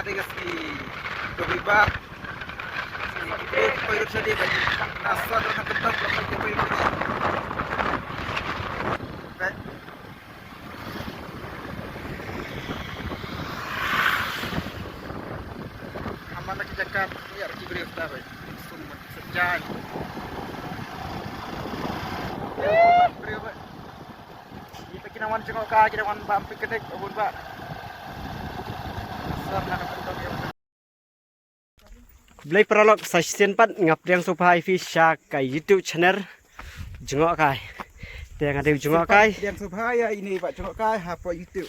kata kasi dobiba ko irut sa di ba nasa na ketat lepas dia pergi aman lagi jakat ya reki beri ustaz baik semua sejak beri apa kita kena wan cengok ka kita wan bampi ketek ubun pak asar nak ketat dia Blay prolog sa sienpat ngapriang supai fisha kay YouTube channel jengok kai. Tiang ada jengok kai. Yang supaya ini Pak jengok kai apa YouTube.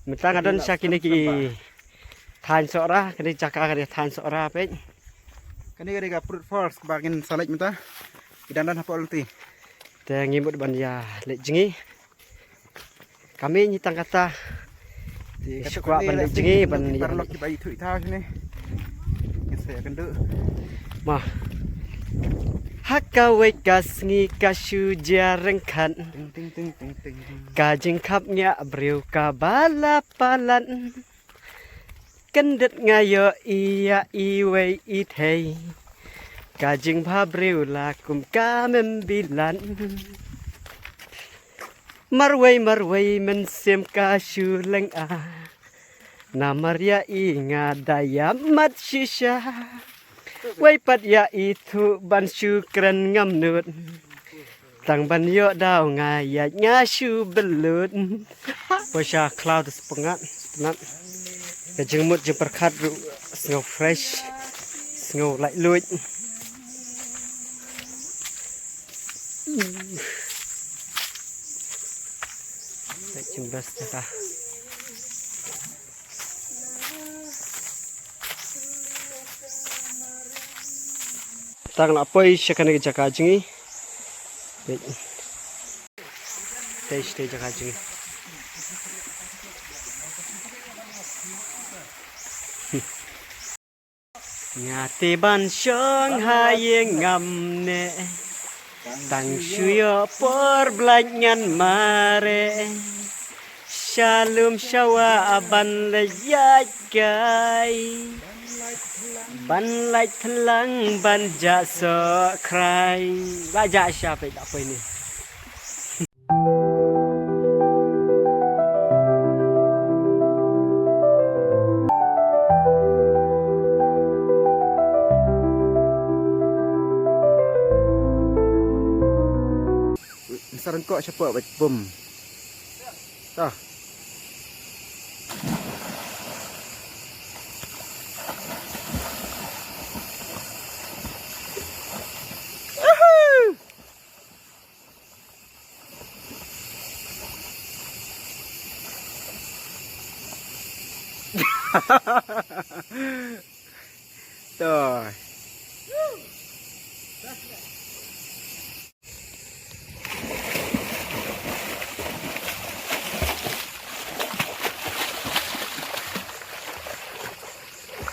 Mentang adon sya kini ki than sora kini caka kini than sora pe. Kani ga fruit force bagin salaj minta. Kidandan apa ulti. Tiang ngimut ban ya lek jengi. Kami nyitang kata di sekolah ban lek jengi ban ya. Prolog di bayi tu itau sini. Saya kenduk mah hakawe kasngi kasu jarengkan kajing kapnya breu kabalapalan kendet ngayo iya iwe itei kajing babreu lakum kamembilan marway mensem kasu lengah Namarya inga daya mat shisha Waipat ya itu ban syukran ngamnut Tang ban yo daw ngayat ngasu belut Wasya cloud sepengat Kajeng mut jeng perkat Sengau fresh Sengau like luit Tak jembas dah Tang nak poi syakana ke jaka jingi. Tei jaka jingi. Nyate ban syong hayeng ngamne. Tang syuyo por blanyan mare. Shalom syawa aban lejat gai. Ban like telang ban jakso cry bajak siapa tak apa ini Saran kok siapa buat bom. Tah. Tuh.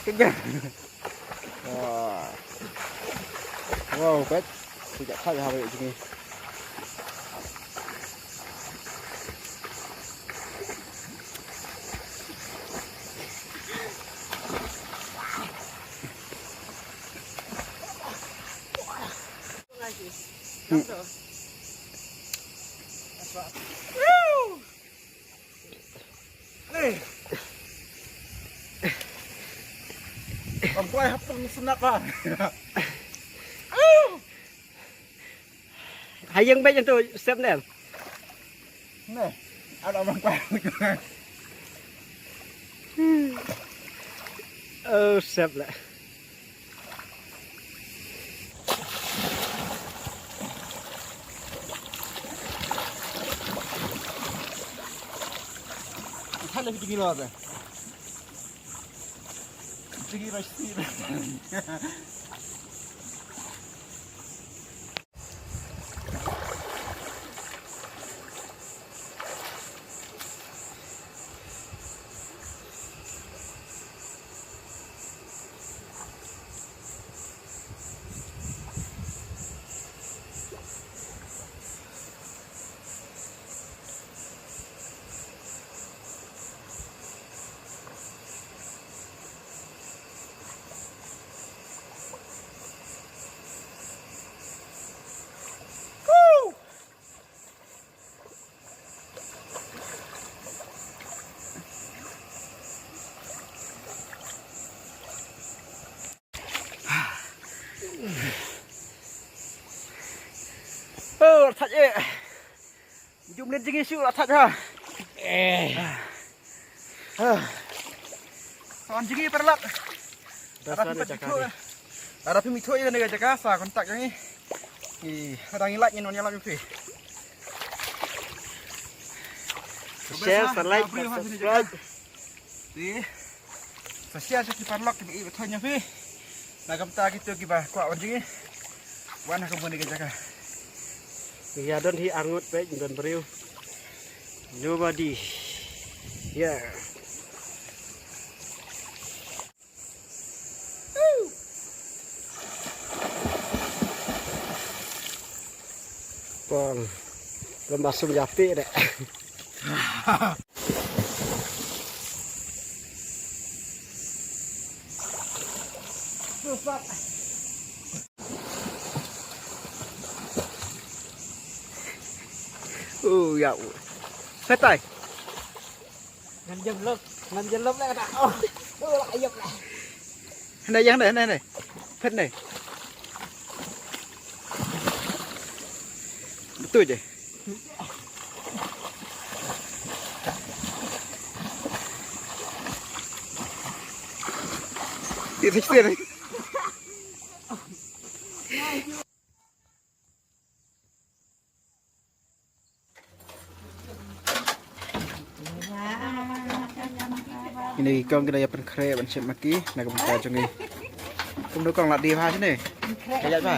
Kejar. Wah. Wow, bet. Tidak tahu apa yang ini. Bangkuai hapung senak lah. hayang baik tu step ni Nih, ada bangkuai. oh step lah Kan lebih tinggi lah. Tinggi pasti. jigi isu atat ha. Son jigi perlak. Dasarnya cakar. Ada pi mitho ya nega jaka sa kontak yang ni. Ada ngilat ni non nyala pi. Share, like, subscribe. Di. Sasiya sa perlak ki mitho nya pi. Nagam ta gitu ki ba kwa wan jigi. Wan ka bon nega jaka. Ya don hi angut baik don beriu. Nobody. Yeah. Pong. Lemasum japi dek. Ya. Hết tay. Ngăn dâm lớp lại đã. Ô, lại dập lại. Này giang này. Hết này. Betul je. Dia tekstur ni. Ini kong kita yapan kre ban chet maki nak bentar jongi. Kum kong lat di pha sini. Kayat pha.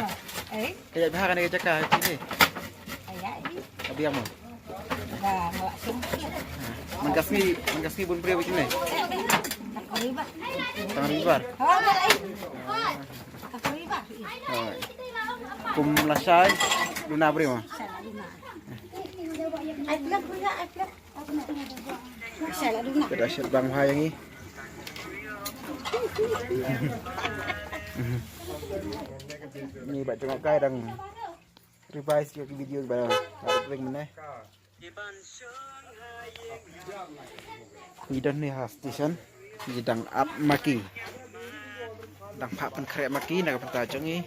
Kayat pha kan cakap sini. Biar mau. Mengkasih bun pria macam ni. Tangan ribar. Kum lasai luna pria mah. Kita share bang hai yang ni. Ni baca ngakai dang. Revise your video ba link mana ni dan ni ha station ni dang up maki dang phak pan kre maki nak penta changi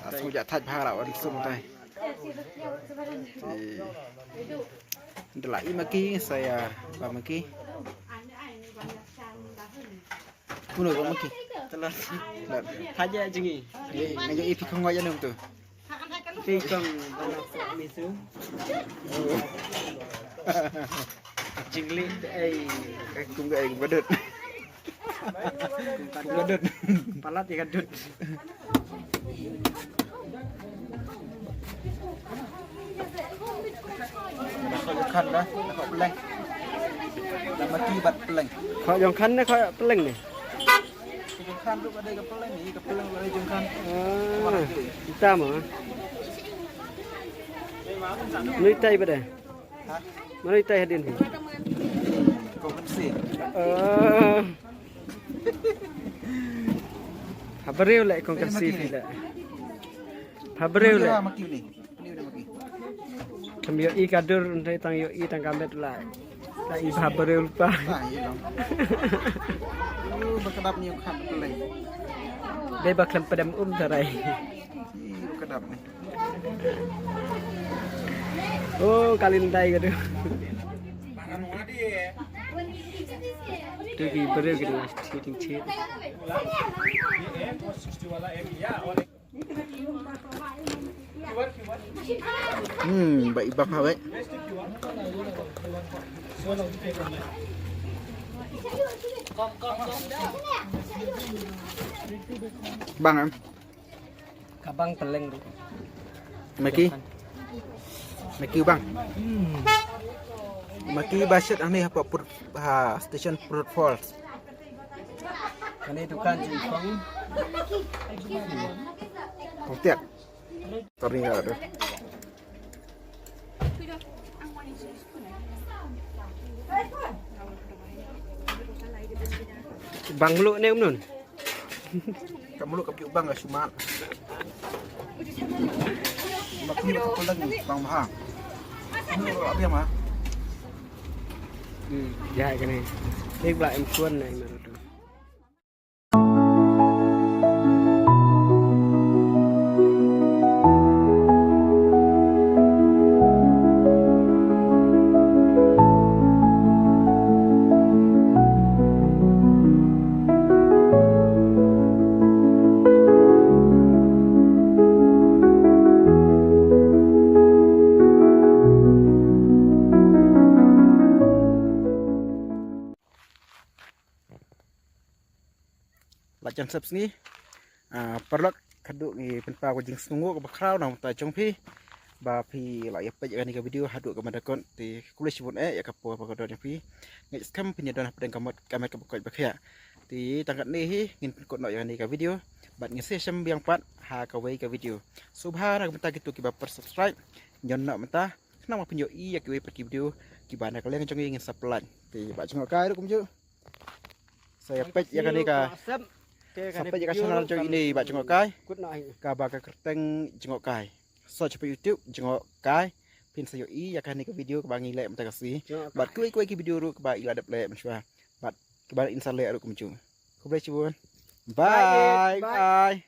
asu ja thaj bha ra ri sum tai delai maki saya ba maki puno ba maki telah Haja jengi. ngajo ipi khongoi janum tu Phi con mi su. Jingli ai cũng vậy cũng đứt cũng đứt. Palat thì đứt. Kau khăn đó, kau peleng. Dah mati bat peleng. Kau yang kan nak kau peleng ni. Kau khăn tu ada kau peleng ni, kau peleng ada jeng khăn. Kita mah. Nuôi tay bên đây. Nuôi tay hadin thì. Kau bersih. Habreu lại con kasi thì lại. Habreu lại. Maki ni. Ni udah maki. Kami yo i kadur untuk tang yo i tang kamet lại. Tak i habreu lupa. Ah, iya dong. Berkedap ni khăn peleng. Dia bakal pedam tarai. Berkedap ni. Oh, kalindai gitu. Tu ki beri gitu, cheating. Baik bapa baik. Bang em. Kabang peleng tu. Maki bang. Maki basyat ane apa pur station Purut Falls. Ini tukang jingkong. Hotiak. Tori enggak ada. Bang lu ni nun. Kamu lu kapiu bang cuma. Maki aku lagi bang mahal. Ini apa ya mah? Dạ cái này. Đây lại em cuốn này mà. like dan subscribe perlu kaduk ni penpa ko jing snungu ko bakraw na ta chong phi ba phi like pe ya ni ka video haduk ka madakon ti kulish bun ya ka po pa ko don phi ngai skam phi ni don pedang kamat ka ko ba khia ti tangkat ni hi ngin ko no ya ni ka video bat ngese sem biang pat ha ka wei ka video subha na ka gitu ki ba subscribe nyon na mata kenapa pinyo i ya ki wei pergi video ki ba na ka leng chong ingin subscribe ti ba chong kai cũng chứ saya pek ya kan ni ka sampai jika channel chong ini ba chong kai ka ba ka kerteng jengok kai search pe YouTube jengok kai pin sayo i ya kan ni ka video ka ba ngi le mata ka si bat kuai ki video ru ka ba ila dap le mswa bat ka ba insal le ru kum chu ko bre chu bye bye